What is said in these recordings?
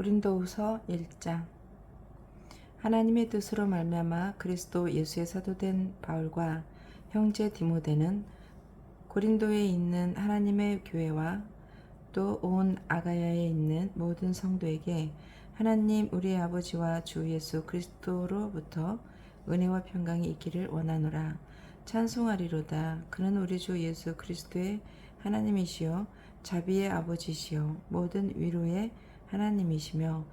고린도후서 1장. 하나님의 뜻으로 말미암아 그리스도 예수의 사도된 바울과 형제 디모데는 고린도에 있는 하나님의 교회와 또 온 아가야에 있는 모든 성도에게 하나님 우리의 아버지와 주 예수 그리스도로부터 은혜와 평강이 있기를 원하노라. 찬송하리로다. 그는 우리 주 예수 그리스도의 하나님이시요 자비의 아버지시요 모든 위로의 하나님이시며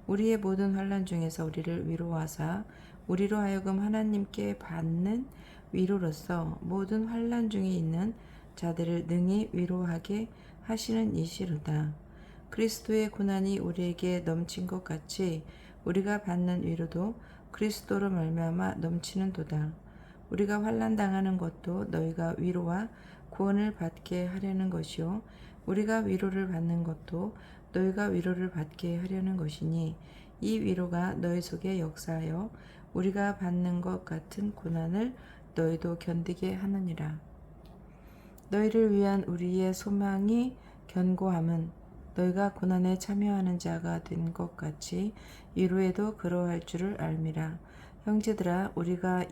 우리의 모든 환난 중에서 우리를 위로하사 우리로 하여금 하나님께 받는 위로로서 모든 환난 중에 있는 자들을 능히 위로하게 하시는 이시로다. 그리스도의 고난이 우리에게 넘친 것 같이 우리가 받는 위로도 그리스도로 말미암아 넘치는도다. 우리가 환난 당하는 것도 너희가 위로와 구원을 받게 하려는 것이요 우리가 위로를 받는 것도 너희가 위로를 받게 하려는 것이니 이 위로가 너희 속에 역사하여 우리가 받는 것 같은 고난을 너희도 견디게 하느니라. 너희를 위한 우리의 소망이 견고함은 너희가 고난에 참여하는 자가 된 것 같이 위로에도 그러할 줄을 알미라. 형제들아, 우리가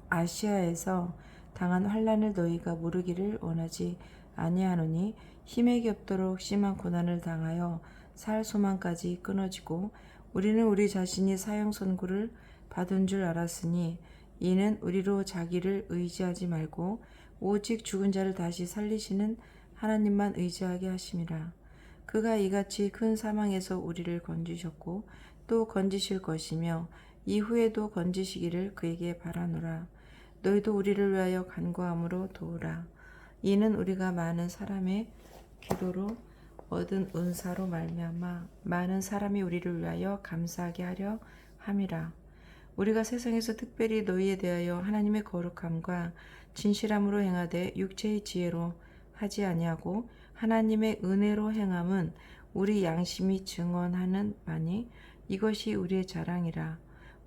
아시아에서 당한 환난을 너희가 모르기를 원하지 아니하노니 힘에게 없도록 심한 고난을 당하여 살 소망까지 끊어지고 우리는 우리 자신이 사형 선고를 받은 줄 알았으니 이는 우리로 자기를 의지하지 말고 오직 죽은 자를 다시 살리시는 하나님만 의지하게 하심이라. 그가 이같이 큰 사망에서 우리를 건지셨고 또 건지실 것이며 이후에도 건지시기를 그에게 바라노라. 너희도 우리를 위하여 간구함으로 도우라. 이는 우리가 많은 사람의 기도로 얻은 은사로 말미암아 많은 사람이 우리를 위하여 감사하게 하려 함이라. 우리가 세상에서 특별히 너희에 대하여 하나님의 거룩함과 진실함으로 행하되 육체의 지혜로 하지 아니하고 하나님의 은혜로 행함은 우리 양심이 증언하는 바니 이것이 우리의 자랑이라.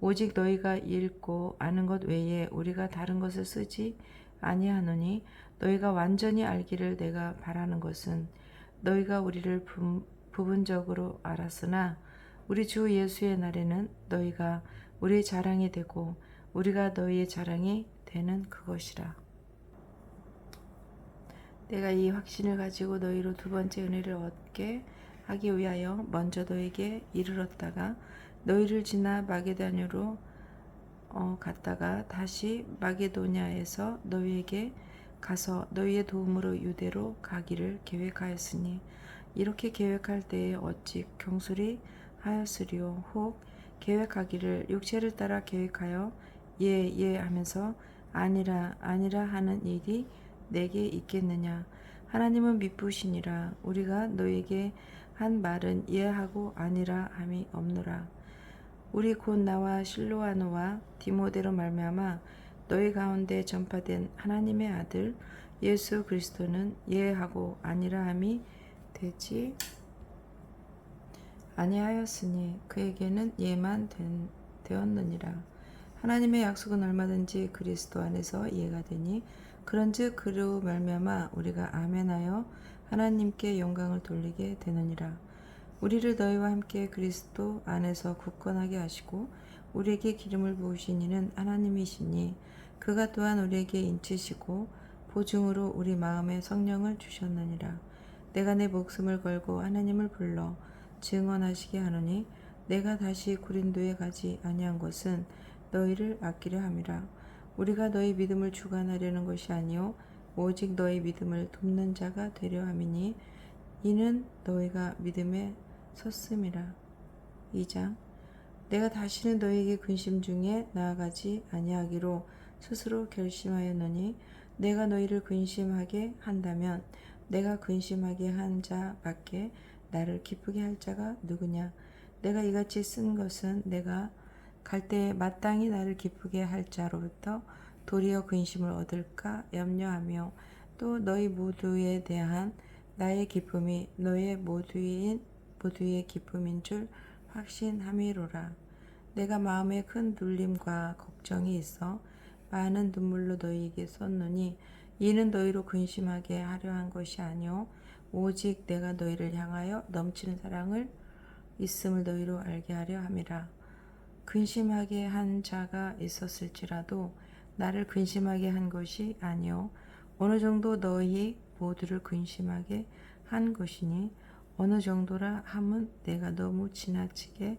오직 너희가 읽고 아는 것 외에 우리가 다른 것을 쓰지 아니하노니 너희가 완전히 알기를 내가 바라는 것은 너희가 우리를 부분적으로 알았으나 우리 주 예수의 날에는 너희가 우리의 자랑이 되고 우리가 너희의 자랑이 되는 그것이라. 내가 이 확신을 가지고 너희로 두 번째 은혜를 얻게 하기 위하여 먼저 너에게 이르렀다가 너희를 지나 마게도냐로 갔다가 다시 마게도냐에서 너희에게 가서 너희의 도움으로 유대로 가기를 계획하였으니 이렇게 계획할 때에 어찌 경솔히 하였으리요. 혹 계획하기를 육체를 따라 계획하여 예 하면서 아니라 하는 일이 내게 있겠느냐. 하나님은 미쁘시니라. 우리가 너에게 한 말은 예하고 아니라 함이 없노라. 우리 곧 나와 실로아노와 디모데로 말미암아 너희 가운데 전파된 하나님의 아들 예수 그리스도는 예하고 아니라 함이 되지 아니하였으니 그에게는 예만 되었느니라. 하나님의 약속은 얼마든지 그리스도 안에서 이해가 되니 그런즉 그로 말미암아 우리가 아멘하여 하나님께 영광을 돌리게 되느니라. 우리를 너희와 함께 그리스도 안에서 굳건하게 하시고 우리에게 기름을 부으신 이는 하나님이시니 그가 또한 우리에게 인치시고 보증으로 우리 마음에 성령을 주셨느니라. 내가 내 목숨을 걸고 하나님을 불러 증언하시게 하노니 내가 다시 고린도에 가지 아니한 것은 너희를 아끼려 함이라. 우리가 너희 믿음을 주관하려는 것이 아니요 오직 너희 믿음을 돕는 자가 되려 함이니 이는 너희가 믿음에 섰음이라. 2장. 내가 다시는 너희에게 근심 중에 나아가지 아니하기로 스스로 결심하였노니 내가 너희를 근심하게 한다면 내가 근심하게 한 자밖에 나를 기쁘게 할 자가 누구냐. 내가 이같이 쓴 것은 내가 갈 때에 마땅히 나를 기쁘게 할 자로부터 도리어 근심을 얻을까 염려하며 또 너희 모두에 대한 나의 기쁨이 너희 모두의 기쁨인 줄 확신함이로라. 내가 마음에 큰 눌림과 걱정이 있어 많은 눈물로 너희에게 썼노니 이는 너희로 근심하게 하려 한 것이 아니오 오직 내가 너희를 향하여 넘치는 사랑을 있음을 너희로 알게 하려 함이라. 근심하게 한 자가 있었을지라도 나를 근심하게 한 것이 아니요 어느 정도 너희 모두를 근심하게 한 것이니 어느 정도라 함은 내가 너무 지나치게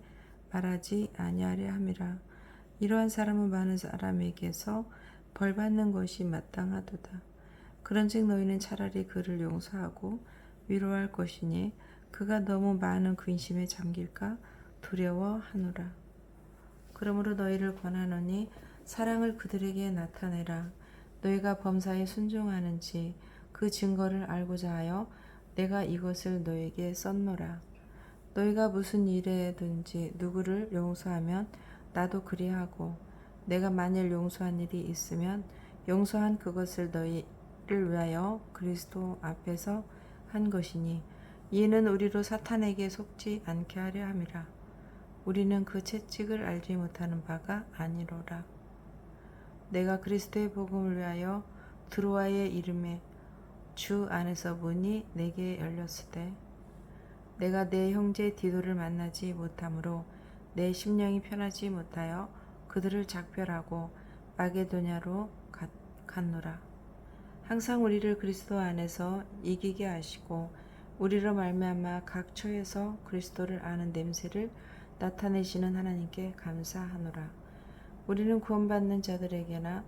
말하지 아니하려 함이라. 이러한 사람은 많은 사람에게서 벌받는 것이 마땅하도다. 그런즉 너희는 차라리 그를 용서하고 위로할 것이니 그가 너무 많은 근심에 잠길까 두려워하노라. 그러므로 너희를 권하노니 사랑을 그들에게 나타내라. 너희가 범사에 순종하는지 그 증거를 알고자 하여 내가 이것을 너희에게 썼노라. 너희가 무슨 일에든지 누구를 용서하면 나도 그리하고 내가 만일 용서한 일이 있으면 용서한 그것을 너희를 위하여 그리스도 앞에서 한 것이니 이는 우리로 사탄에게 속지 않게 하려 함이라. 우리는 그 채찍을 알지 못하는 바가 아니로라. 내가 그리스도의 복음을 위하여 드로아의 이름에 주 안에서 문이 내게 열렸으되 내가 내 형제 디도를 만나지 못하므로 내 심령이 편하지 못하여 그들을 작별하고 마게도냐로 갔노라. 항상 우리를 그리스도 안에서 이기게 하시고 우리로 말미암아 각 처에서 그리스도를 아는 냄새를 나타내시는 하나님께 감사하노라. 우리는 구원받는 자들에게나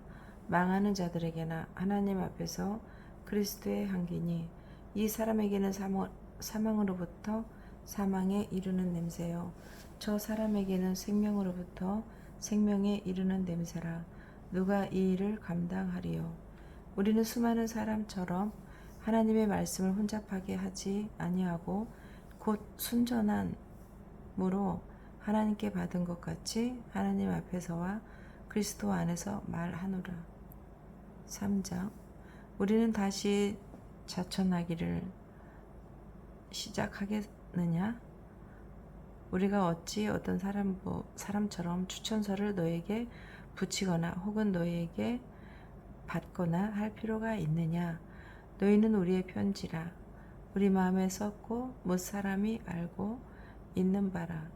망하는 자들에게나 하나님 앞에서 그리스도의 향기니 이 사람에게는 사망으로부터 사망에 이르는 냄새요 저 사람에게는 생명으로부터 생명에 이르는 냄새라. 누가 이 일을 감당하리요? 우리는 수많은 사람처럼 하나님의 말씀을 혼잡하게 하지 아니하고 곧 순전함으로 하나님께 받은 것 같이 하나님 앞에서와 그리스도 안에서 말하노라. 3장 우리는 다시 자천하기를 시작하겠느냐? 우리가 어찌 어떤 사람처럼 추천서를 너에게 붙이거나 혹은 너에게 받거나 할 필요가 있느냐? 너희는 우리의 편지라. 우리 마음에 썼고 못 사람이 알고 있는 바라.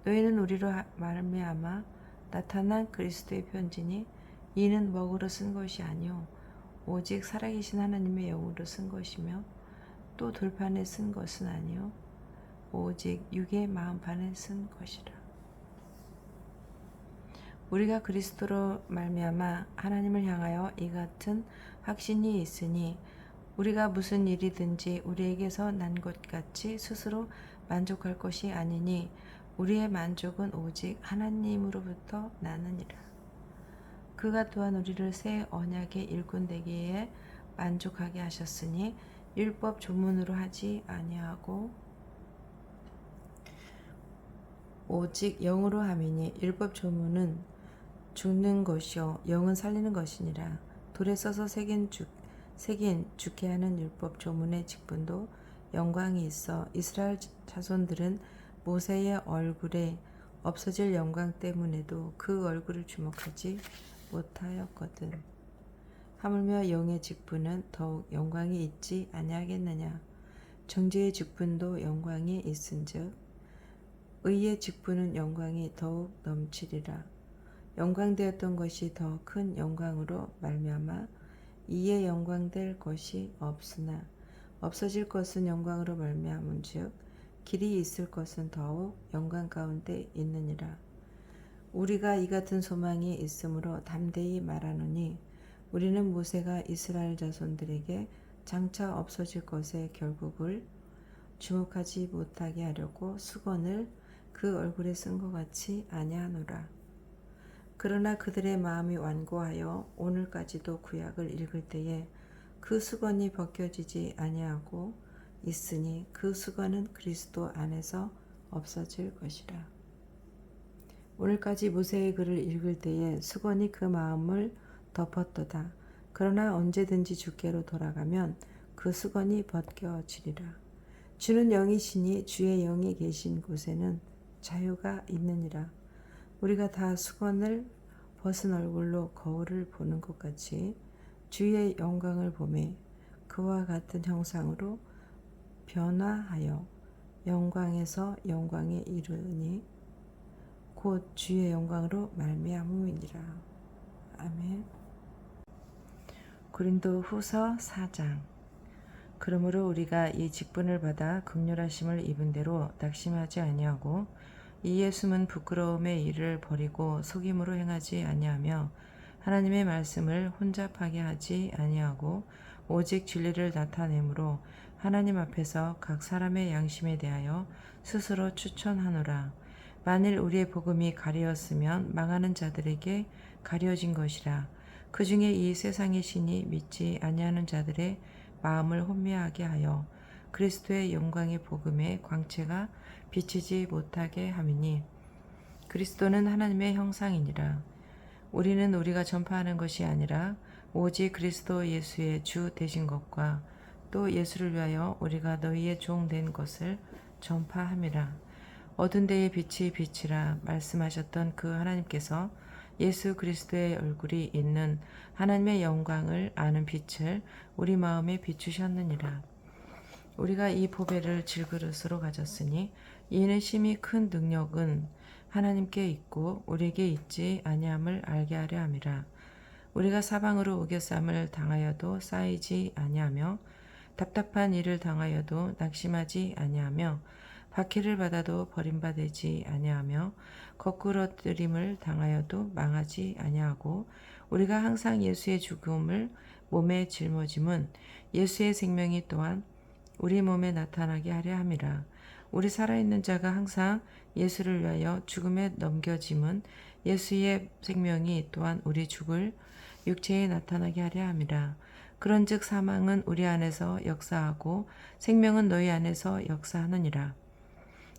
너희는 우리로 말미암아 나타난 그리스도의 편지니 이는 먹으로 쓴 것이 아니요 오직 살아계신 하나님의 영으로 쓴 것이며 또 돌판에 쓴 것은 아니요 오직 육의 마음판에 쓴 것이라. 우리가 그리스도로 말미암아 하나님을 향하여 이 같은 확신이 있으니 우리가 무슨 일이든지 우리에게서 난 것 같이 스스로 만족할 것이 아니니 우리의 만족은 오직 하나님으로부터 나느니라. 그가 또한 우리를 새 언약의 일꾼 되기에 만족하게 하셨으니 율법 조문으로 하지 아니하고 오직 영으로 함이니 율법 조문은 죽는 것이요 영은 살리는 것이니라. 돌에 써서 새긴 죽게 하는 율법 조문의 직분도 영광이 있어 이스라엘 자손들은 모세의 얼굴에 없어질 영광 때문에도 그 얼굴을 주목하지 못하였거든. 하물며 영의 직분은 더욱 영광이 있지 아니하겠느냐. 정죄의 직분도 영광이 있은즉 의의 직분은 영광이 더욱 넘치리라. 영광되었던 것이 더 큰 영광으로 말미암아 이에 영광될 것이 없으나 없어질 것은 영광으로 말미암은즉 길이 있을 것은 더욱 영광 가운데 있느니라. 우리가 이 같은 소망이 있으므로 담대히 말하노니 우리는 모세가 이스라엘 자손들에게 장차 없어질 것의 결국을 주목하지 못하게 하려고 수건을 그 얼굴에 쓴 것 같이 아니하노라. 그러나 그들의 마음이 완고하여 오늘까지도 구약을 읽을 때에 그 수건이 벗겨지지 아니하고 있으니 그 수건은 그리스도 안에서 없어질 것이라. 오늘까지 모세의 글을 읽을 때에 수건이 그 마음을 덮었도다. 그러나 언제든지 주께로 돌아가면 그 수건이 벗겨지리라. 주는 영이시니 주의 영이 계신 곳에는 자유가 있느니라. 우리가 다 수건을 벗은 얼굴로 거울을 보는 것 같이 주의 영광을 보매 그와 같은 형상으로 변화하여 영광에서 영광에 이르니 곧 주의 영광으로 말미암음이니라. 아멘. 고린도 후서 4장. 그러므로 우리가 이 직분을 받아 긍휼하심을 입은 대로 낙심하지 아니하고 이에 숨은 부끄러움의 일을 버리고 속임으로 행하지 아니하며 하나님의 말씀을 혼잡하게 하지 아니하고 오직 진리를 나타내므로 하나님 앞에서 각 사람의 양심에 대하여 스스로 추천하노라. 만일 우리의 복음이 가려졌으면 망하는 자들에게 가려진 것이라. 그 중에 이 세상의 신이 믿지 아니하는 자들의 마음을 혼미하게 하여 그리스도의 영광의 복음의 광채가 비치지 못하게 함이니 그리스도는 하나님의 형상이니라. 우리는 우리가 전파하는 것이 아니라 오직 그리스도 예수의 주 되신 것과 또 예수를 위하여 우리가 너희의 종 된 것을 전파함이라. 어두운 데에 빛이 비치라 말씀하셨던 그 하나님께서 예수 그리스도의 얼굴이 있는 하나님의 영광을 아는 빛을 우리 마음에 비추셨느니라. 우리가 이 보배를 질그릇으로 가졌으니 이는 심히 큰 능력은 하나님께 있고 우리에게 있지 아니함을 알게 하려 함이라. 우리가 사방으로 우겨쌈을 당하여도 쌓이지 아니하며 답답한 일을 당하여도 낙심하지 아니하며 박해를 받아도 버림받지 아니하며 거꾸러뜨림을 당하여도 망하지 아니하고 우리가 항상 예수의 죽음을 몸에 짊어짐은 예수의 생명이 또한 우리 몸에 나타나게 하려 함이라. 우리 살아있는 자가 항상 예수를 위하여 죽음에 넘겨짐은 예수의 생명이 또한 우리 죽을 육체에 나타나게 하려 함이라. 그런즉 사망은 우리 안에서 역사하고 생명은 너희 안에서 역사하느니라.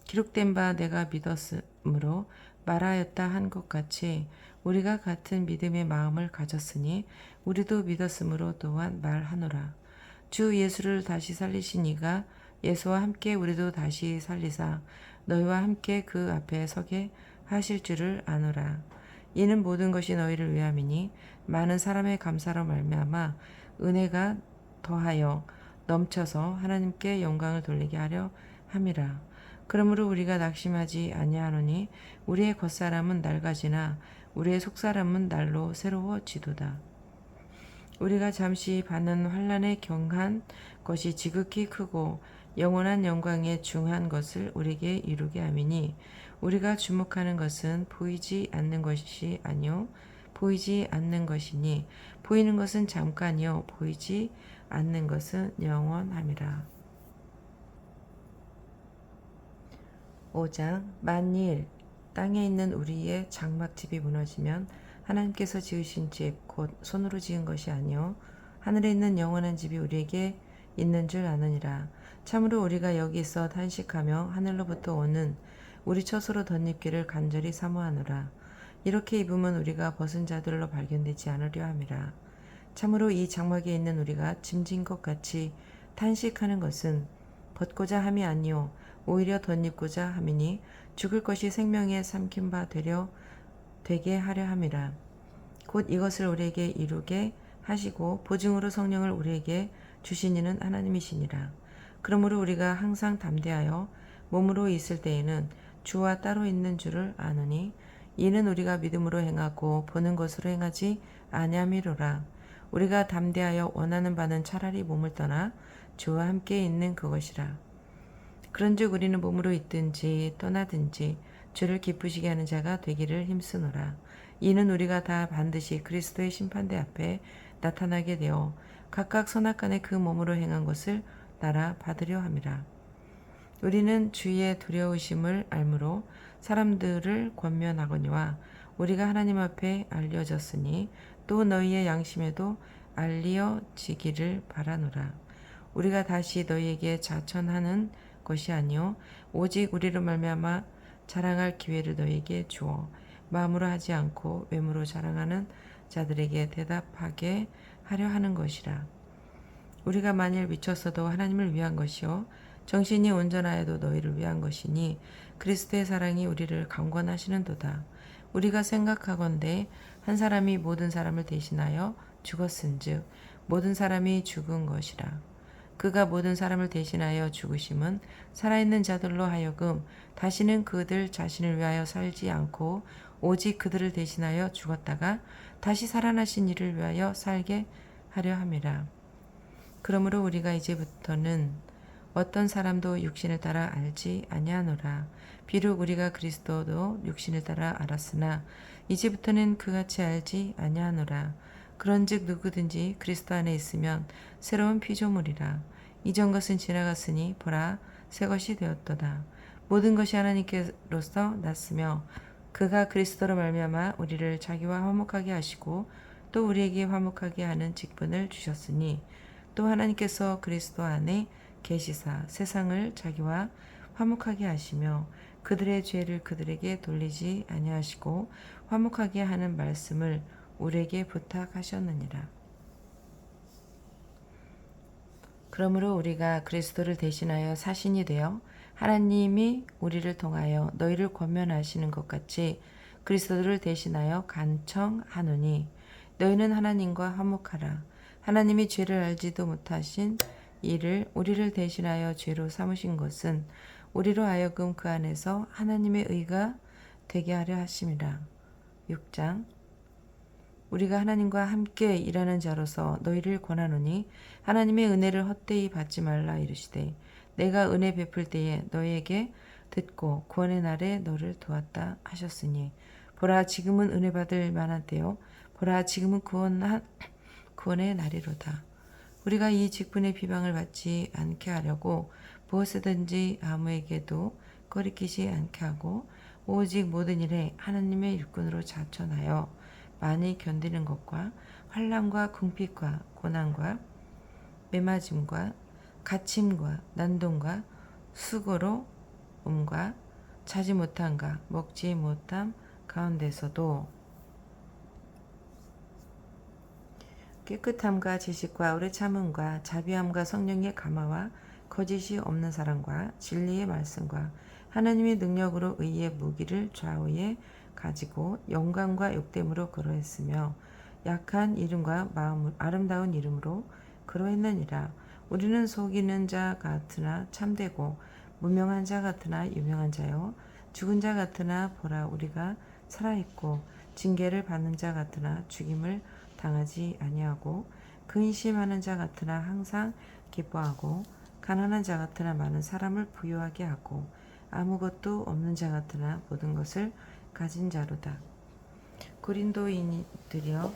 기록된 바 내가 믿었으므로 말하였다 한 것 같이 우리가 같은 믿음의 마음을 가졌으니 우리도 믿었으므로 또한 말하노라. 주 예수를 다시 살리신 이가 예수와 함께 우리도 다시 살리사 너희와 함께 그 앞에 서게 하실 줄을 아노라. 이는 모든 것이 너희를 위함이니 많은 사람의 감사로 말미암아 은혜가 더하여 넘쳐서 하나님께 영광을 돌리게 하려 함이라. 그러므로 우리가 낙심하지 아니하노니 우리의 겉사람은 낡아지나 우리의 속사람은 날로 새로워지도다. 우리가 잠시 받는 환난에 경한 것이 지극히 크고 영원한 영광에 중한 것을 우리에게 이루게 함이니 우리가 주목하는 것은 보이지 않는 것이 아니요 보이지 않는 것이니 보이는 것은 잠깐이요 보이지 않는 것은 영원함이라. 5장. 만일 땅에 있는 우리의 장막집이 무너지면 하나님께서 지으신 집 곧 손으로 지은 것이 아니요 하늘에 있는 영원한 집이 우리에게 있는 줄 아느니라. 참으로 우리가 여기서 탄식하며 하늘로부터 오는 우리 처소로 덧입기를 간절히 사모하노라. 이렇게 입으면 우리가 벗은 자들로 발견되지 않으려 함이라. 참으로 이 장막에 있는 우리가 짐진 것 같이 탄식하는 것은 벗고자 함이 아니요 오히려 덧입고자 함이니 죽을 것이 생명에 삼킨 바 되게 하려 함이라. 곧 이것을 우리에게 이루게 하시고 보증으로 성령을 우리에게 주신 이는 하나님이시니라. 그러므로 우리가 항상 담대하여 몸으로 있을 때에는 주와 따로 있는 줄을 아노니 이는 우리가 믿음으로 행하고 보는 것으로 행하지 아니함이로라. 우리가 담대하여 원하는 바는 차라리 몸을 떠나 주와 함께 있는 그것이라. 그런즉 우리는 몸으로 있든지 떠나든지 주를 기쁘시게 하는 자가 되기를 힘쓰노라. 이는 우리가 다 반드시 그리스도의 심판대 앞에 나타나게 되어 각각 선악간에 그 몸으로 행한 것을 따라 받으려 함이라. 우리는 주의 두려우심을 알므로 사람들을 권면하거니와 우리가 하나님 앞에 알려졌으니 또 너희의 양심에도 알리어지기를 바라노라. 우리가 다시 너희에게 자천하는 것이 아니요 오직 우리로 말미암아 자랑할 기회를 너희에게 주어 마음으로 하지 않고 외모로 자랑하는 자들에게 대답하게 하려 하는 것이라. 우리가 만일 미쳤어도 하나님을 위한 것이요 정신이 온전하여도 너희를 위한 것이니 그리스도의 사랑이 우리를 강권하시는도다. 우리가 생각하건대 한 사람이 모든 사람을 대신하여 죽었은즉 모든 사람이 죽은 것이라. 그가 모든 사람을 대신하여 죽으심은 살아있는 자들로 하여금 다시는 그들 자신을 위하여 살지 않고 오직 그들을 대신하여 죽었다가 다시 살아나신 이를 위하여 살게 하려 함이라. 그러므로 우리가 이제부터는 어떤 사람도 육신을 따라 알지 아니하노라. 비록 우리가 그리스도도 육신을 따라 알았으나 이제부터는 그같이 알지 아니하노라. 그런즉 누구든지 그리스도 안에 있으면 새로운 피조물이라. 이전 것은 지나갔으니 보라 새 것이 되었도다. 모든 것이 하나님께로서 났으며 그가 그리스도로 말미암아 우리를 자기와 화목하게 하시고 또 우리에게 화목하게 하는 직분을 주셨으니 또 하나님께서 그리스도 안에 계시사 세상을 자기와 화목하게 하시며 그들의 죄를 그들에게 돌리지 아니하시고 화목하게 하는 말씀을 우리에게 부탁하셨느니라. 그러므로 우리가 그리스도를 대신하여 사신이 되어 하나님이 우리를 통하여 너희를 권면하시는 것 같이 그리스도를 대신하여 간청하노니 너희는 하나님과 화목하라. 하나님이 죄를 알지도 못하신 이를 우리를 대신하여 죄로 삼으신 것은 우리로 하여금 그 안에서 하나님의 의가 되게 하려 하심이라. 6장 우리가 하나님과 함께 일하는 자로서 너희를 권하노니 하나님의 은혜를 헛되이 받지 말라 이르시되 내가 은혜 베풀 때에 너희에게 듣고 구원의 날에 너를 도왔다 하셨으니 보라 지금은 은혜 받을 만한 때요 보라 지금은 구원의 날이로다. 우리가 이 직분의 비방을 받지 않게 하려고 무엇이든지 아무에게도 꺼리끼지 않게 하고 오직 모든 일에 하나님의 일꾼으로 자천하여 많이 견디는 것과 환난과 궁핍과 고난과 매맞음과 갇힘과 난동과 수고로움과 자지 못함과 먹지 못함 가운데서도 깨끗함과 지식과 오래 참음과 자비함과 성령의 감화와 거짓이 없는 사랑과 진리의 말씀과 하나님의 능력으로 의의 무기를 좌우에 가지고 영광과 욕됨으로 그러했으며 약한 이름과 아름다운 이름으로 그러했느니라. 우리는 속이는 자 같으나 참되고 무명한 자 같으나 유명한 자요 죽은 자 같으나 보라 우리가 살아있고 징계를 받는 자 같으나 죽임을 당하지 아니하고 근심하는 자 같으나 항상 기뻐하고 가난한 자 같으나 많은 사람을 부유하게 하고 아무것도 없는 자 같으나 모든 것을 가진 자로다. 고린도인들이여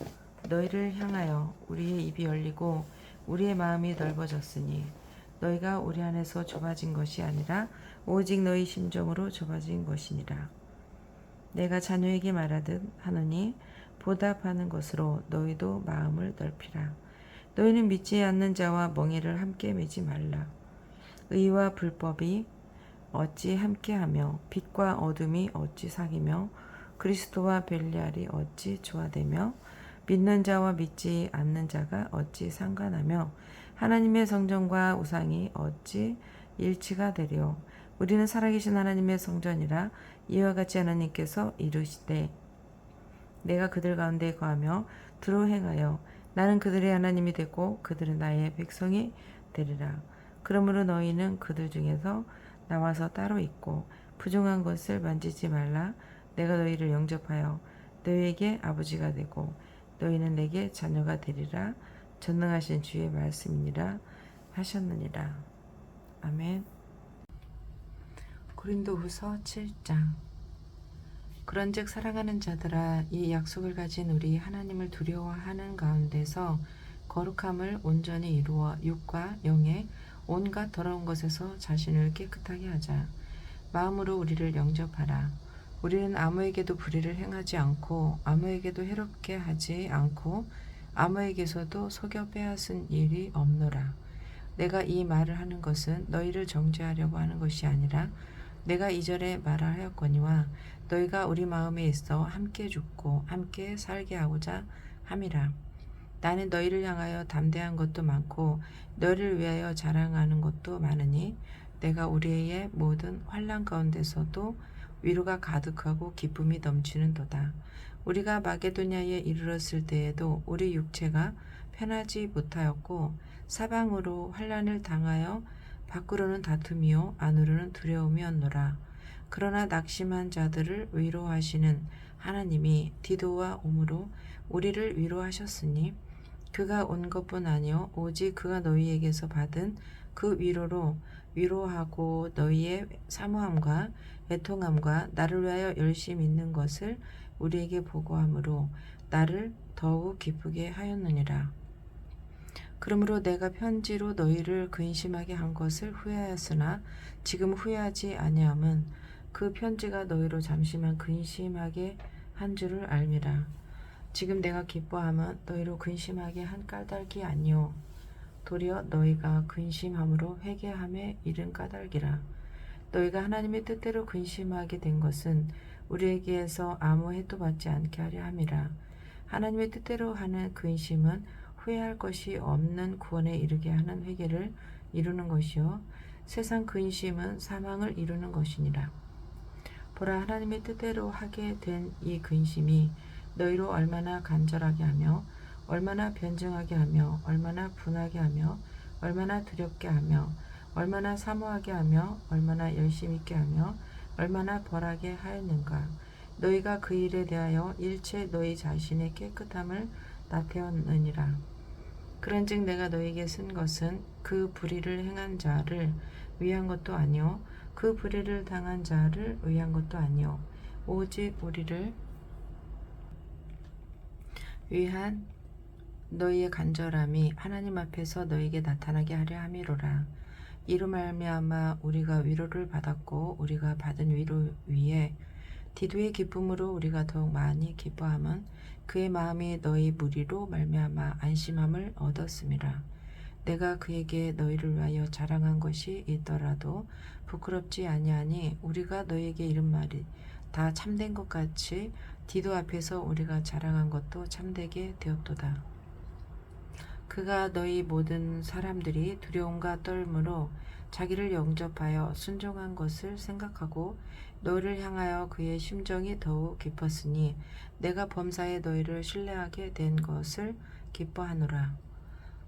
너희를 향하여 우리의 입이 열리고 우리의 마음이 넓어졌으니 너희가 우리 안에서 좁아진 것이 아니라 오직 너희 심정으로 좁아진 것이니라. 내가 자녀에게 말하듯 하노니 보답하는 것으로 너희도 마음을 넓히라. 너희는 믿지 않는 자와 멍에를 함께 매지 말라. 의와 불법이 어찌 함께하며 빛과 어둠이 어찌 사귀며 그리스도와 벨리알이 어찌 조화되며 믿는 자와 믿지 않는 자가 어찌 상관하며 하나님의 성전과 우상이 어찌 일치가 되리요. 우리는 살아계신 하나님의 성전이라. 이와 같이 하나님께서 이르시되 내가 그들 가운데 거하며 두루 행하여 나는 그들의 하나님이 되고 그들은 나의 백성이 되리라. 그러므로 너희는 그들 중에서 나와서 따로 있고 부정한 것을 만지지 말라. 내가 너희를 영접하여 너희에게 아버지가 되고 너희는 내게 자녀가 되리라. 전능하신 주의 말씀이니라 하셨느니라. 아멘. 고린도후서 7장 그런즉 사랑하는 자들아 이 약속을 가진 우리 하나님을 두려워하는 가운데서 거룩함을 온전히 이루어 육과 영의 온갖 더러운 것에서 자신을 깨끗하게 하자. 마음으로 우리를 영접하라. 우리는 아무에게도 불의를 행하지 않고 아무에게도 해롭게 하지 않고 아무에게서도 속여 빼앗은 일이 없노라. 내가 이 말을 하는 것은 너희를 정죄하려고 하는 것이 아니라 내가 이전에 말하였거니와 너희가 우리 마음에 있어 함께 죽고 함께 살게 하고자 함이라. 나는 너희를 향하여 담대한 것도 많고 너희를 위하여 자랑하는 것도 많으니 내가 우리의 모든 환난 가운데서도 위로가 가득하고 기쁨이 넘치는도다. 우리가 마게도냐에 이르렀을 때에도 우리 육체가 편하지 못하였고 사방으로 환난을 당하여 밖으로는 다툼이요 안으로는 두려움이었노라. 그러나 낙심한 자들을 위로하시는 하나님이 디도와 오므로 우리를 위로하셨으니 그가 온 것뿐 아니요 오직 그가 너희에게서 받은 그 위로로 위로하고 너희의 사모함과 애통함과 나를 위하여 열심히 있는 것을 우리에게 보고함으로 나를 더욱 기쁘게 하였느니라. 그러므로 내가 편지로 너희를 근심하게 한 것을 후회하였으나 지금 후회하지 아니함은 그 편지가 너희로 잠시만 근심하게 한 줄을 알미라. 지금 내가 기뻐함은 너희로 근심하게 한 까닭이 아니요 도리어 너희가 근심함으로 회개함에 이른 까닭이라. 너희가 하나님의 뜻대로 근심하게 된 것은 우리에게서 아무 해도 받지 않게 하려 함이라. 하나님의 뜻대로 하는 근심은 후회할 것이 없는 구원에 이르게 하는 회개를 이루는 것이요 세상 근심은 사망을 이루는 것이니라. 보라, 하나님의 뜻대로 하게 된 이 근심이 너희로 얼마나 간절하게 하며 얼마나 변증하게 하며 얼마나 분하게 하며 얼마나 두렵게 하며 얼마나 사모하게 하며 얼마나 열심히 있게 하며 얼마나 벌하게 하였는가. 너희가 그 일에 대하여 일체 너희 자신의 깨끗함을 나태웠느니라. 그런즉 내가 너희에게 쓴 것은 그 불의를 행한 자를 위한 것도 아니요 그 불의를 당한 자를 위한 것도 아니요 오직 우리를 위한 너희의 간절함이 하나님 앞에서 너희에게 나타나게 하려 함이로라. 이로 말미암아 우리가 위로를 받았고 우리가 받은 위로 위에 디도의 기쁨으로 우리가 더욱 많이 기뻐함은 그의 마음이 너희 무리로 말미암아 안심함을 얻었음이라. 내가 그에게 너희를 위하여 자랑한 것이 있더라도 부끄럽지 아니하니 우리가 너희에게 이른 말이 다 참된 것 같이 디도 앞에서 우리가 자랑한 것도 참되게 되었도다. 그가 너희 모든 사람들이 두려움과 떨므로 자기를 영접하여 순종한 것을 생각하고 너희를 향하여 그의 심정이 더욱 깊었으니 내가 범사에 너희를 신뢰하게 된 것을 기뻐하노라.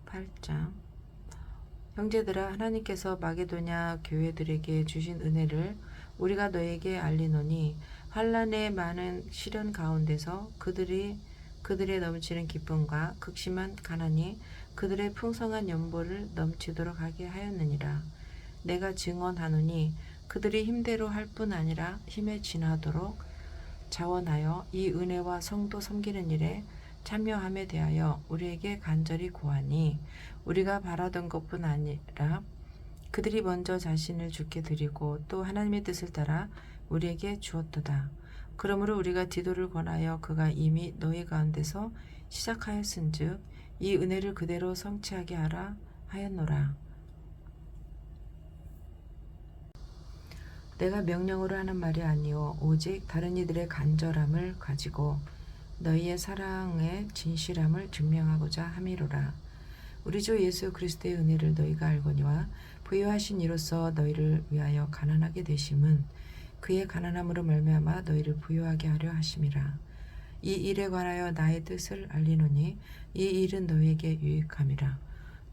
8장. 형제들아, 하나님께서 마게도냐 교회들에게 주신 은혜를 우리가 너희에게 알리노니 환난의 많은 시련 가운데서 그들의 넘치는 기쁨과 극심한 가난이 그들의 풍성한 연보를 넘치도록 하게 하였느니라. 내가 증언하노니 그들이 힘대로 할 뿐 아니라 힘에 지나도록 자원하여 이 은혜와 성도 섬기는 일에 참여함에 대하여 우리에게 간절히 구하니 우리가 바라던 것뿐 아니라 그들이 먼저 자신을 주께 드리고 또 하나님의 뜻을 따라 우리에게 주었도다. 그러므로 우리가 디도를 권하여 그가 이미 너희 가운데서 시작하였은즉 이 은혜를 그대로 성취하게 하라 하였노라. 내가 명령으로 하는 말이 아니요 오직 다른 이들의 간절함을 가지고 너희의 사랑의 진실함을 증명하고자 함이로라. 우리 주 예수 그리스도의 은혜를 너희가 알거니와 부유하신 이로써 너희를 위하여 가난하게 되심은 그의 가난함으로 말미암아 너희를 부유하게 하려 하심이라. 이 일에 관하여 나의 뜻을 알리노니 이 일은 너희에게 유익함이라.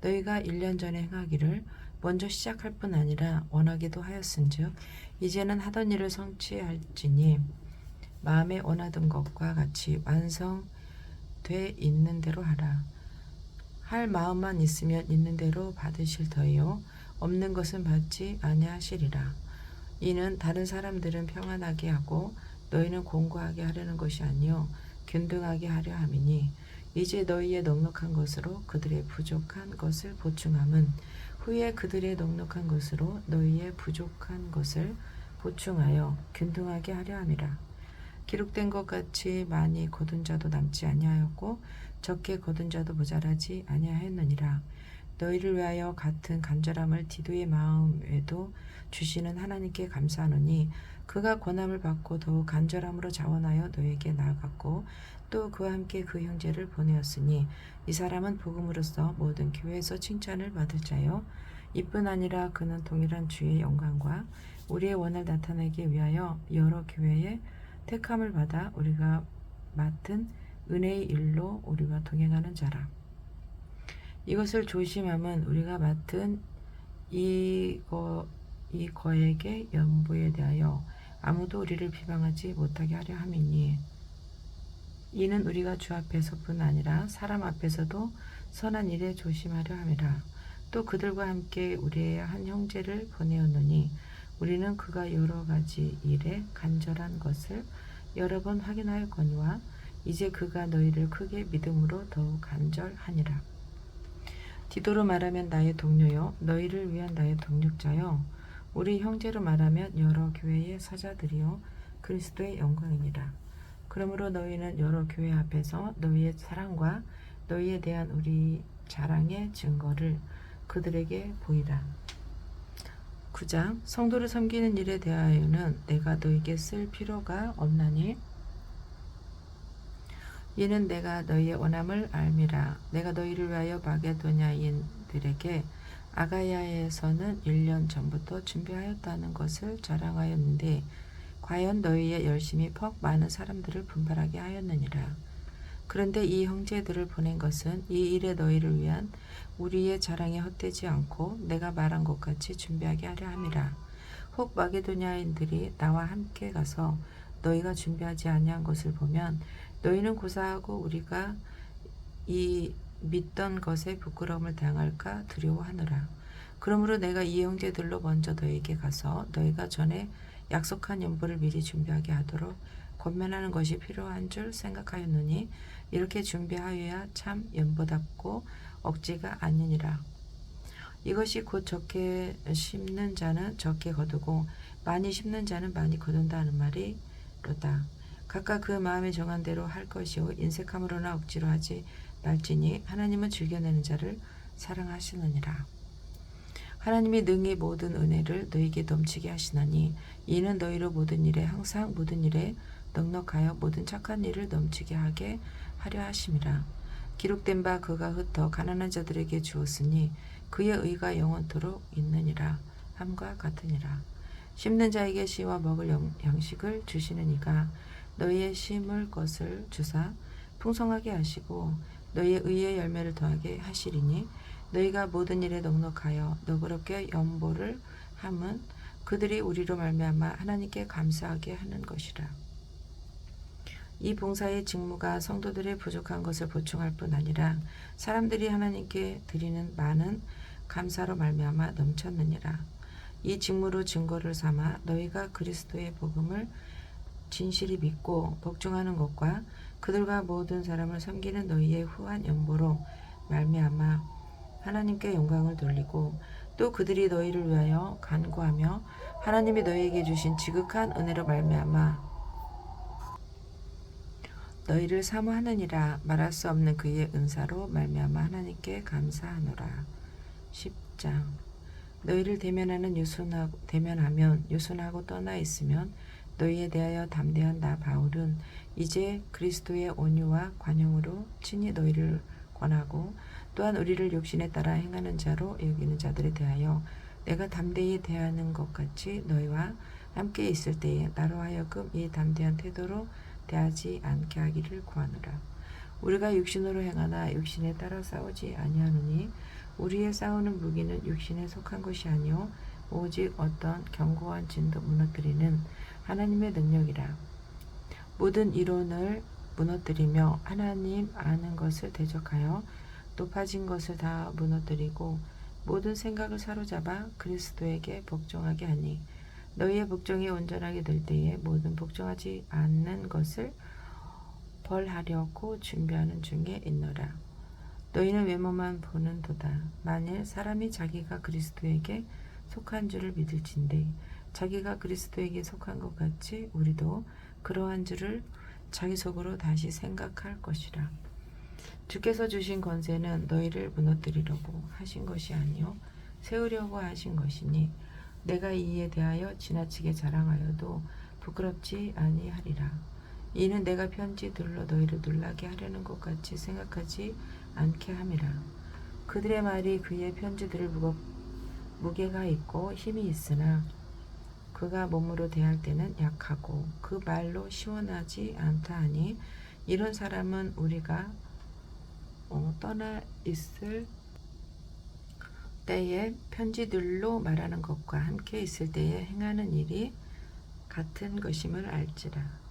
너희가 1년 전에 행하기를 먼저 시작할 뿐 아니라 원하기도 하였은즉 이제는 하던 일을 성취할지니 마음에 원하던 것과 같이 완성돼 있는 대로 하라. 할 마음만 있으면 있는 대로 받으실 터이요 없는 것은 받지 아니하시리라. 이는 다른 사람들은 평안하게 하고 너희는 공고하게 하려는 것이 아니요 균등하게 하려 함이니 이제 너희의 넉넉한 것으로 그들의 부족한 것을 보충함은 후에 그들의 넉넉한 것으로 너희의 부족한 것을 보충하여 균등하게 하려 함이라. 기록된 것 같이 많이 거둔 자도 남지 아니하였고 적게 거둔 자도 모자라지 아니하였느니라. 너희를 위하여 같은 간절함을 디도의 마음에도 주시는 하나님께 감사하노니 그가 권함을 받고 더욱 간절함으로 자원하여 너희에게 나아갔고 또 그와 함께 그 형제를 보내었으니 이 사람은 복음으로써 모든 교회에서 칭찬을 받을 자요 이뿐 아니라 그는 동일한 주의 영광과 우리의 원을 나타내기 위하여 여러 교회의 택함을 받아 우리가 맡은 은혜의 일로 우리가 동행하는 자라. 이것을 조심함은 우리가 맡은 이 거액의 연보에 대하여 아무도 우리를 비방하지 못하게 하려 함이니, 이는 우리가 주 앞에서뿐 아니라 사람 앞에서도 선한 일에 조심하려 함이라. 또 그들과 함께 우리의 한 형제를 보내었노니 우리는 그가 여러 가지 일에 간절한 것을 여러 번 확인하였거니와 이제 그가 너희를 크게 믿음으로 더욱 간절하니라. 디도로 말하면 나의 동료요 너희를 위한 나의 동력자요 우리 형제로 말하면 여러 교회의 사자들이요 그리스도의 영광이니라. 그러므로 너희는 여러 교회 앞에서 너희의 사랑과 너희에 대한 우리 자랑의 증거를 그들에게 보이라. 9장 성도를 섬기는 일에 대하여는 내가 너희에게 쓸 필요가 없나니 이는 내가 너희의 원함을 알미라. 내가 너희를 위하여 마게도냐인들에게 아가야에서는 1년 전부터 준비하였다는 것을 자랑하였는데 과연 너희의 열심이 퍽 많은 사람들을 분발하게 하였느니라. 그런데 이 형제들을 보낸 것은 이 일에 너희를 위한 우리의 자랑이 헛되지 않고 내가 말한 것 같이 준비하게 하려 함이라. 혹 마게도냐인들이 나와 함께 가서 너희가 준비하지 아니한 것을 보면 너희는 고사하고 우리가 이 믿던 것에 부끄러움을 당할까 두려워하노라. 그러므로 내가 이 형제들로 먼저 너희에게 가서 너희가 전에 약속한 연보를 미리 준비하게 하도록 권면하는 것이 필요한 줄 생각하였노니 이렇게 준비하여야 참 연보답고 억지가 아니니라. 이것이 곧 적게 심는 자는 적게 거두고 많이 심는 자는 많이 거둔다 하는 말이로다. 각각 그 마음에 정한 대로 할 것이요 인색함으로나 억지로 하지 말지니 하나님은 즐겨내는 자를 사랑하시느니라. 하나님이 능히 모든 은혜를 너희에게 넘치게 하시나니 이는 너희로 모든 일에 항상 모든 일에 넉넉하여 모든 착한 일을 넘치게 하게 하려 하심이라. 기록된 바 그가 흩어 가난한 자들에게 주었으니 그의 의가 영원토록 있느니라 함과 같으니라. 심는 자에게 씨와 먹을 양식을 주시는 이가 너희의 심을 것을 주사 풍성하게 하시고 너희의 의의 열매를 더하게 하시리니 너희가 모든 일에 넉넉하여 너그럽게 연보를 함은 그들이 우리로 말미암아 하나님께 감사하게 하는 것이라. 이 봉사의 직무가 성도들의 부족한 것을 보충할 뿐 아니라 사람들이 하나님께 드리는 많은 감사로 말미암아 넘쳤느니라. 이 직무로 증거를 삼아 너희가 그리스도의 복음을 진실이 믿고 복종하는 것과 그들과 모든 사람을 섬기는 너희의 후한 연보로 말미암아 하나님께 영광을 돌리고 또 그들이 너희를 위하여 간구하며 하나님이 너희에게 주신 지극한 은혜로 말미암아 너희를 사모하느니라. 말할 수 없는 그의 은사로 말미암아 하나님께 감사하노라. 10장 너희를 대면하면 유순하고 떠나 있으면 너희에 대하여 담대한 나 바울은 이제 그리스도의 온유와 관용으로 친히 너희를 권하고 또한 우리를 욕심에 따라 행하는 자로 여기는 자들에 대하여 내가 담대히 대하는 것 같이 너희와 함께 있을 때에 나로 하여금 이 담대한 태도로 대하지 않게 하기를 구하노라. 우리가 육신으로 행하나 육신에 따라 싸우지 아니하노니 우리의 싸우는 무기는 육신에 속한 것이 아니요 오직 어떤 견고한 진도 무너뜨리는 하나님의 능력이라. 모든 이론을 무너뜨리며 하나님 아는 것을 대적하여 높아진 것을 다 무너뜨리고 모든 생각을 사로잡아 그리스도에게 복종하게 하니 너희의 복종이 온전하게 될 때에 모든 복종하지 않는 것을 벌하려고 준비하는 중에 있노라. 너희는 외모만 보는 도다. 만일 사람이 자기가 그리스도에게 속한 줄을 믿을진대 자기가 그리스도에게 속한 것 같이 우리도 그러한 줄을 자기 속으로 다시 생각할 것이라. 주께서 주신 권세는 너희를 무너뜨리려고 하신 것이 아니요 세우려고 하신 것이니 내가 이에 대하여 지나치게 자랑하여도 부끄럽지 아니하리라. 이는 내가 편지들로 너희를 놀라게 하려는 것 같이 생각하지 않게 함이라. 그들의 말이 그의 편지들을 무게가 있고 힘이 있으나 그가 몸으로 대할 때는 약하고 그 말로 시원하지 않다 하니 이런 사람은 우리가 떠나 있을 때에 편지들로 말하는 것과 함께 있을 때에 행하는 일이 같은 것임을 알지라.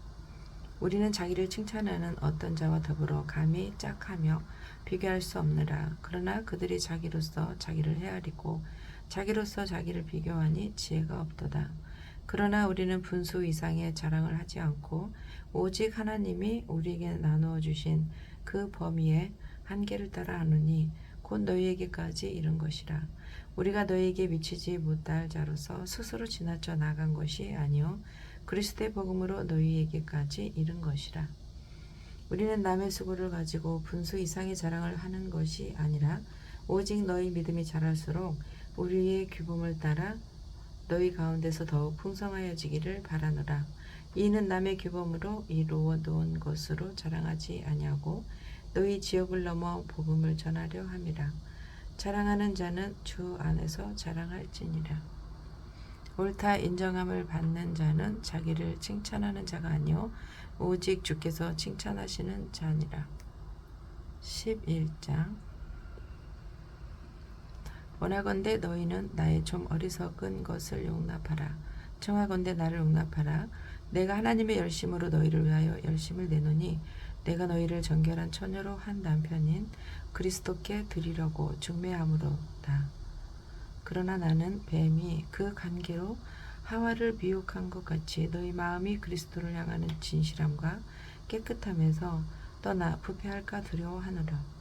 우리는 자기를 칭찬하는 어떤 자와 더불어 감히 짝하며 비교할 수 없느라. 그러나 그들이 자기로서 자기를 헤아리고 자기로서 자기를 비교하니 지혜가 없도다. 그러나 우리는 분수 이상의 자랑을 하지 않고 오직 하나님이 우리에게 나누어 주신 그 범위의 한계를 따라 하노니 곧 너희에게까지 이른 것이라. 우리가 너희에게 미치지 못할 자로서 스스로 지나쳐 나간 것이 아니요 그리스도의 복음으로 너희에게까지 이른 것이라. 우리는 남의 수고를 가지고 분수 이상의 자랑을 하는 것이 아니라 오직 너희 믿음이 자랄수록 우리의 규범을 따라 너희 가운데서 더욱 풍성하여지기를 바라노라. 이는 남의 규범으로 이루어 놓은 것으로 자랑하지 아니하고 너희 지역을 넘어 복음을 전하려 함이라. 자랑하는 자는 주 안에서 자랑할지니라. 옳다 인정함을 받는 자는 자기를 칭찬하는 자가 아니요 오직 주께서 칭찬하시는 자니라. 11장. 원하건대 너희는 나의 좀 어리석은 것을 용납하라. 청하건대 나를 용납하라. 내가 하나님의 열심으로 너희를 위하여 열심을 내노니 내가 너희를 정결한 처녀로 한 남편인 그리스도께 드리려고 중매함으로다. 그러나 나는 뱀이 그 관계로 하와를 미혹한 것 같이 너희 마음이 그리스도를 향하는 진실함과 깨끗함에서 떠나 부패할까 두려워하노라.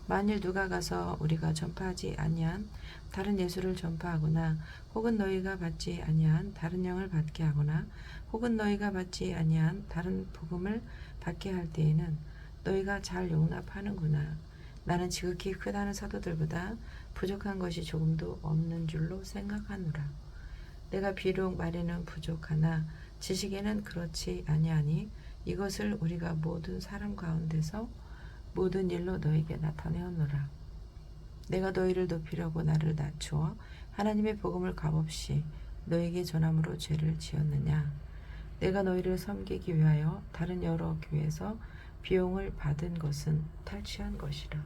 만일 누가 가서 우리가 전파하지 아니한 다른 예수를 전파하거나 혹은 너희가 받지 아니한 다른 영을 받게 하거나 혹은 너희가 받지 아니한 다른 복음을 받게 할 때에는 너희가 잘 용납하는구나. 나는 지극히 크다는 사도들보다 부족한 것이 조금도 없는 줄로 생각하노라. 내가 비록 말에는 부족하나 지식에는 그렇지 아니하니 이것을 우리가 모든 사람 가운데서 모든 일로 너에게 나타내었노라. 내가 너희를 높이려고 나를 낮추어 하나님의 복음을 값없이 너에게 전함으로 죄를 지었느냐. 내가 너희를 섬기기 위하여 다른 여러 교회에서 비용을 받은 것은 탈취한 것이라.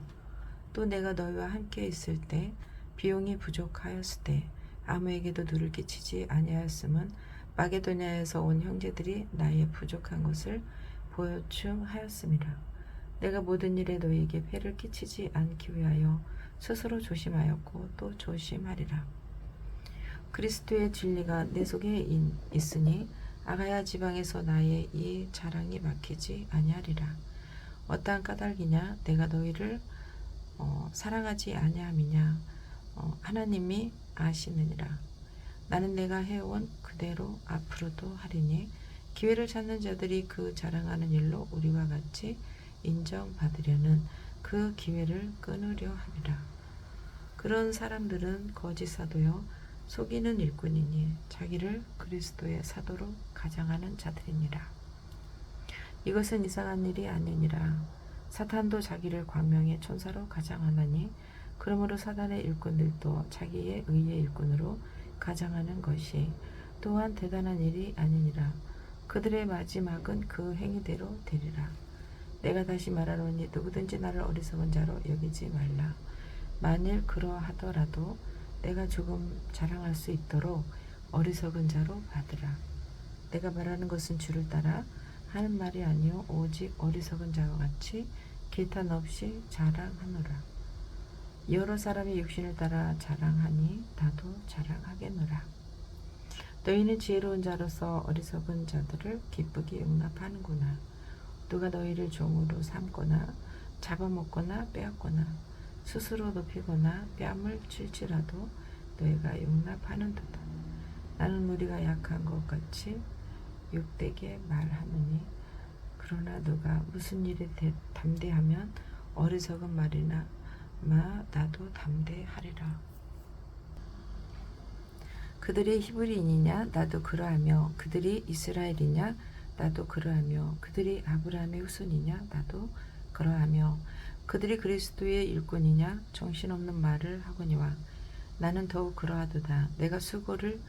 또 내가 너희와 함께 있을 때 비용이 부족하였을 때 아무에게도 누를 끼치지 아니하였음은 마게도냐에서 온 형제들이 나의 부족한 것을 보충하였음이라. 내가 모든 일에 너희에게 폐를 끼치지 않기 위하여 스스로 조심하였고 또 조심하리라. 그리스도의 진리가 내 속에 있으니 아가야 지방에서 나의 이 자랑이 막히지 아니하리라. 어떠한 까닭이냐 내가 너희를 사랑하지 아니함이냐 하나님이 아시느니라. 나는 내가 해온 그대로 앞으로도 하리니 기회를 찾는 자들이 그 자랑하는 일로 우리와 같이 인정받으려는 그 기회를 끊으려 함이라. 그런 사람들은 거짓 사도요 속이는 일꾼이니 자기를 그리스도의 사도로 가장하는 자들이니라. 이것은 이상한 일이 아니니라. 사탄도 자기를 광명의 천사로 가장하나니 그러므로 사단의 일꾼들도 자기의 의의 일꾼으로 가장하는 것이 또한 대단한 일이 아니니라. 그들의 마지막은 그 행위대로 되리라. 내가 다시 말하노니 누구든지 나를 어리석은 자로 여기지 말라. 만일 그러하더라도 내가 조금 자랑할 수 있도록 어리석은 자로 받으라. 내가 말하는 것은 주를 따라 하는 말이 아니요 오직 어리석은 자와 같이 길탄 없이 자랑하노라. 여러 사람이 육신을 따라 자랑하니 나도 자랑하겠노라. 너희는 지혜로운 자로서 어리석은 자들을 기쁘게 용납하는구나. 누가 너희를 종으로 삼거나 잡아먹거나 빼앗거나 스스로 높이거나 뺨을 칠지라도 너희가 용납하는도다. 나는 우리가 약한 것 같이 욕되게 말하느니 그러나 누가 무슨 일에 담대하면 어리석은 말이나 나도 담대하리라. 그들이 히브리인이냐 나도 그러하며 그들이 이스라엘이냐 나도 그러하며 그들이 아브라함의 후손이냐 나도 그러하며 그들이 그리스도의 일꾼이냐 정신없는 말을 하거니와 나는 더욱 그러하도다. 내가 수고를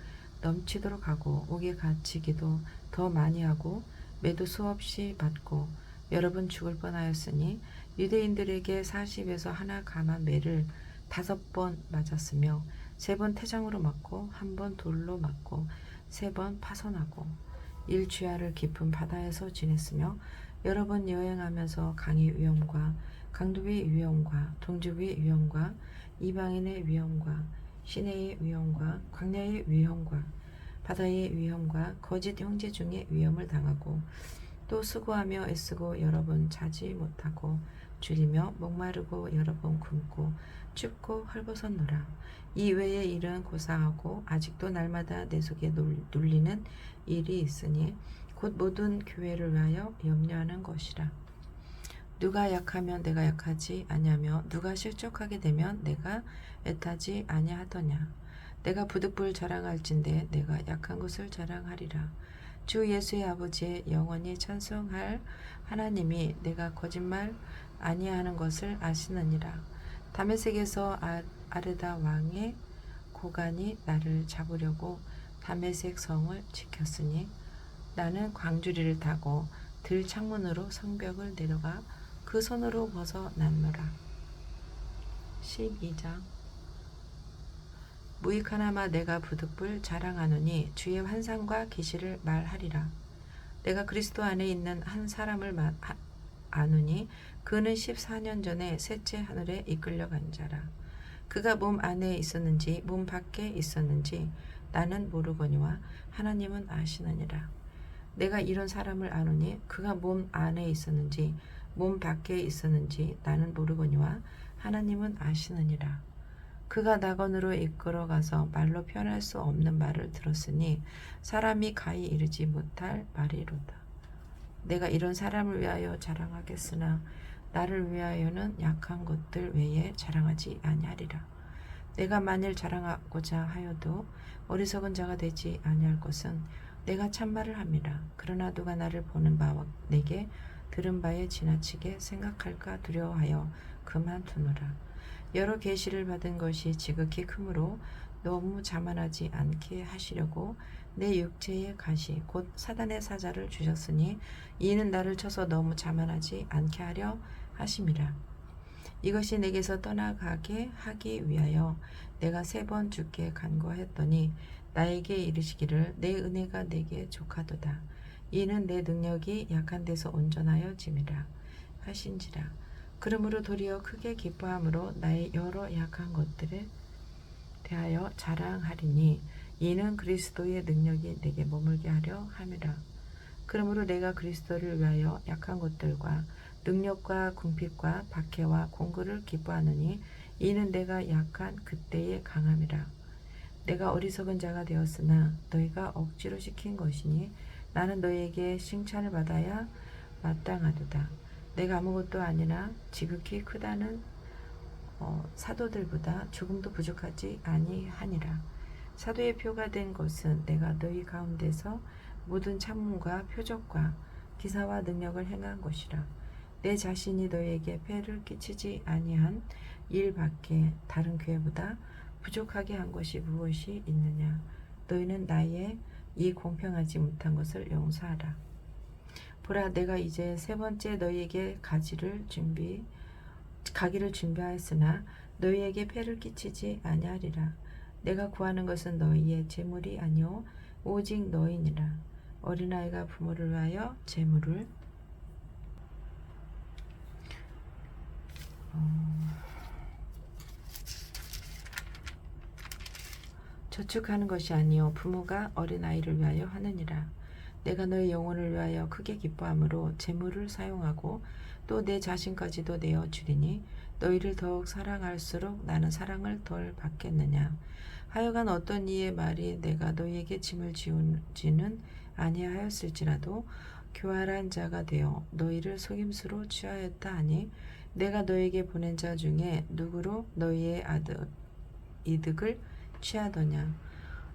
넘치도록 하고 옥에 갇히기도 더 많이 하고 매도 수없이 받고 여러 번 죽을 뻔하였으니 유대인들에게 40에서 하나 감한 매를 5번 맞았으며 3번 태장으로 맞고 1번 돌로 맞고 3번 파손하고 일주야를 깊은 바다에서 지냈으며 여러 번 여행하면서 강의 위험과 강도의 위험과 동족의 위험과 이방인의 위험과 시내의 위험과 광야의 위험과 바다의 위험과 거짓 형제 중에 위험을 당하고 또 수고하며 애쓰고 여러 번 자지 못하고 줄이며 목마르고 여러 번 굶고 춥고 헐벗었노라. 이 외의 일은 고사하고 아직도 날마다 내 속에 눌리는 일이 있으니 곧 모든 교회를 위하여 염려하는 것이라. 누가 약하면 내가 약하지 아니하며 누가 실족하게 되면 내가 애타지 아니하더냐. 내가 부득불 자랑할진대 내가 약한 것을 자랑하리라. 주 예수의 아버지의 영원히 찬송할 하나님이 내가 거짓말 아니하는 것을 아시느니라. 다메섹에서 아르다 왕의 고관이 나를 잡으려고 다메섹 성을 지켰으니 나는 광주리를 타고 들 창문으로 성벽을 내려가 그 손으로 벗어났노라. 12장 무익하나마 내가 부득불 자랑하노니 주의 환상과 계시를 말하리라. 내가 그리스도 안에 있는 한 사람을 아노니 그는 14년 전에 셋째 하늘에 이끌려간 자라. 그가 몸 안에 있었는지 몸 밖에 있었는지 나는 모르거니와 하나님은 아시느니라. 내가 이런 사람을 아노니 그가 몸 안에 있었는지 몸 밖에 있었는지 나는 모르거니와 하나님은 아시느니라. 그가 낙원으로 이끌어가서 말로 표현할 수 없는 말을 들었으니 사람이 가히 이르지 못할 말이로다. 내가 이런 사람을 위하여 자랑하겠으나 나를 위하여는 약한 것들 외에 자랑하지 아니하리라. 내가 만일 자랑하고자 하여도 어리석은 자가 되지 아니할 것은 내가 참말을 함이라. 그러나 누가 나를 보는 바와 내게 들은 바에 지나치게 생각할까 두려워하여 그만두노라. 여러 계시를 받은 것이 지극히 크므로 너무 자만하지 않게 하시려고 내 육체의 가시 곧 사단의 사자를 주셨으니 이는 나를 쳐서 너무 자만하지 않게 하려 하심이라. 이것이 내게서 떠나가게 하기 위하여 내가 3번 주께 간구하였더니 나에게 이르시기를 내 은혜가 내게 족하도다. 이는 내 능력이 약한 데서 온전하여 짐이라 하신지라. 그러므로 도리어 크게 기뻐함으로 나의 여러 약한 것들에 대하여 자랑하리니 이는 그리스도의 능력이 내게 머물게 하려 함이라. 그러므로 내가 그리스도를 위하여 약한 것들과 능력과 궁핍과 박해와 공고를 기뻐하느니 이는 내가 약한 그때의 강함이라. 내가 어리석은 자가 되었으나 너희가 억지로 시킨 것이니 나는 너희에게 칭찬을 받아야 마땅하도다. 내가 아무것도 아니나 지극히 크다는 사도들보다 조금도 부족하지 아니하니라. 사도의 표가 된 것은 내가 너희 가운데서 모든 참음과 표적과 기사와 능력을 행한 것이라. 내 자신이 너희에게 폐를 끼치지 아니한 일밖에 다른 교회보다 부족하게 한 것이 무엇이 있느냐. 너희는 나의 이 공평하지 못한 것을 용서하라. 보라, 내가 이제 3번째 너희에게 가기를 준비하였으나 너희에게 폐를 끼치지 아니하리라. 내가 구하는 것은 너희의 재물이 아니오 오직 너희니라. 어린아이가 부모를 위하여 재물을 저축하는 것이 아니요 부모가 어린아이를 위하여 하느니라. 내가 너의 영혼을 위하여 크게 기뻐함으로 재물을 사용하고 또 내 자신까지도 내어주리니 너희를 더욱 사랑할수록 나는 사랑을 덜 받겠느냐. 하여간 어떤 이의 말이 내가 너희에게 짐을 지우지는 아니하였을지라도 교활한 자가 되어 너희를 속임수로 취하였다 하니 내가 너희에게 보낸 자 중에 누구로 너희의 이득을 취하더냐.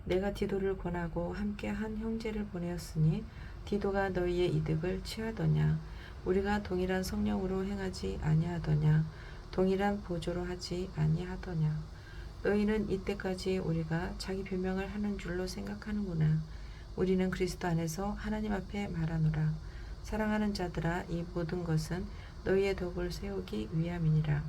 내가 디도를 권하고 함께 한 형제를 보내었으니 디도가 너희의 이득을 취하더냐. 우리가 동일한 성령으로 행하지 아니하더냐. 동일한 보조로 하지 아니하더냐. 너희는 이때까지 우리가 자기 변명을 하는 줄로 생각하는구나. 우리는 그리스도 안에서 하나님 앞에 말하노라. 사랑하는 자들아, 이 모든 것은 너희의 덕을 세우기 위함이니라.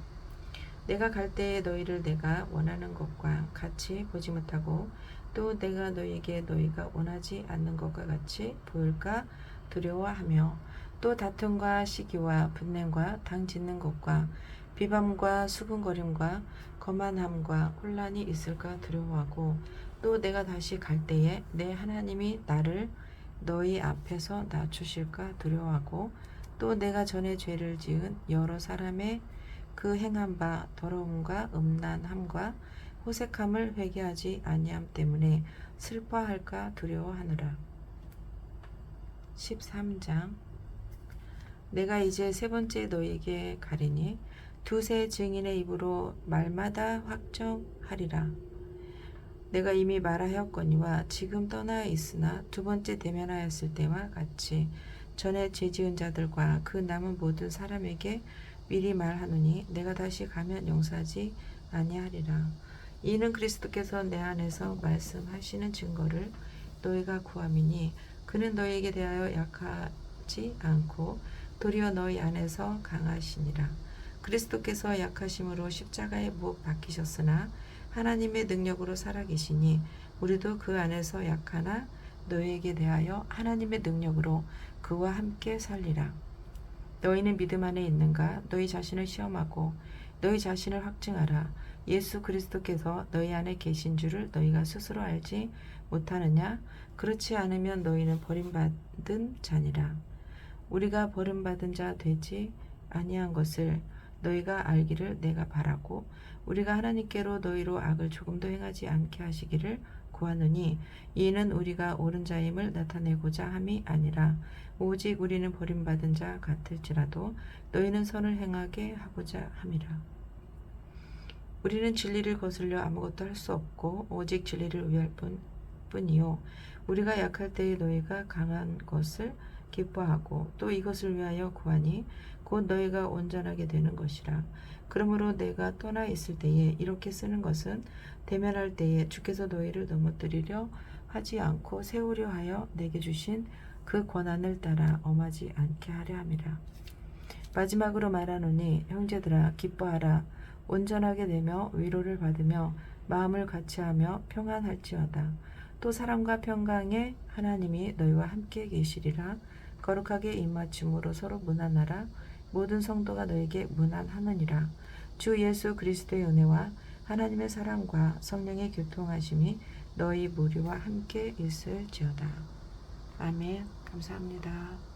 내가 갈 때에 너희를 내가 원하는 것과 같이 보지 못하고 또 내가 너희에게 너희가 원하지 않는 것과 같이 보일까 두려워하며 또 다툼과 시기와 분냄과 당짓는 것과 비방과 수군거림과 거만함과 혼란이 있을까 두려워하고 또 내가 다시 갈 때에 내 하나님이 나를 너희 앞에서 낮추실까 두려워하고 또 내가 전에 죄를 지은 여러 사람의 그 행한 바 더러움과 음란함과 호색함을 회개하지 아니함 때문에 슬퍼할까 두려워하느라. 13장. 내가 이제 세 번째 너에게 가리니 두세 증인의 입으로 말마다 확정하리라. 내가 이미 말하였거니와 지금 떠나 있으나 두 번째 대면하였을 때와 같이 전에 죄지은 자들과 그 남은 모든 사람에게 미리 말하노니 내가 다시 가면 용서하지 아니하리라. 이는 그리스도께서 내 안에서 말씀하시는 증거를 너희가 구함이니 그는 너희에게 대하여 약하지 않고 도리어 너희 안에서 강하시니라. 그리스도께서 약하심으로 십자가에 못 박히셨으나 하나님의 능력으로 살아계시니 우리도 그 안에서 약하나 너희에게 대하여 하나님의 능력으로 그와 함께 살리라. 너희는 믿음 안에 있는가? 너희 자신을 시험하고 너희 자신을 확증하라. 예수 그리스도께서 너희 안에 계신 줄을 너희가 스스로 알지 못하느냐? 그렇지 않으면 너희는 버림받은 자니라. 우리가 버림받은 자 되지 아니한 것을 너희가 알기를 내가 바라고 우리가 하나님께로 너희로 악을 조금도 행하지 않게 하시기를 구하노니 이는 우리가 옳은 자임을 나타내고자 함이 아니라 오직 우리는 버림받은 자 같을지라도 너희는 선을 행하게 하고자 함이라. 우리는 진리를 거슬려 아무것도 할 수 없고 오직 진리를 위할 뿐이요 우리가 약할 때에 너희가 강한 것을 기뻐하고 또 이것을 위하여 구하니 곧 너희가 온전하게 되는 것이라. 그러므로 내가 떠나 있을 때에 이렇게 쓰는 것은 대면할 때에 주께서 너희를 넘어뜨리려 하지 않고 세우려 하여 내게 주신 그 권한을 따라 엄하지 않게 하려 함이라. 마지막으로 말하노니 형제들아 기뻐하라. 온전하게 되며 위로를 받으며 마음을 같이하며 평안할지어다. 또 사랑과 평강의 하나님이 너희와 함께 계시리라. 거룩하게 입맞춤으로 서로 문안하라. 모든 성도가 너에게 문안하느니라. 주 예수 그리스도의 은혜와 하나님의 사랑과 성령의 교통하심이 너희 무리와 함께 있을지어다. 아멘. 감사합니다.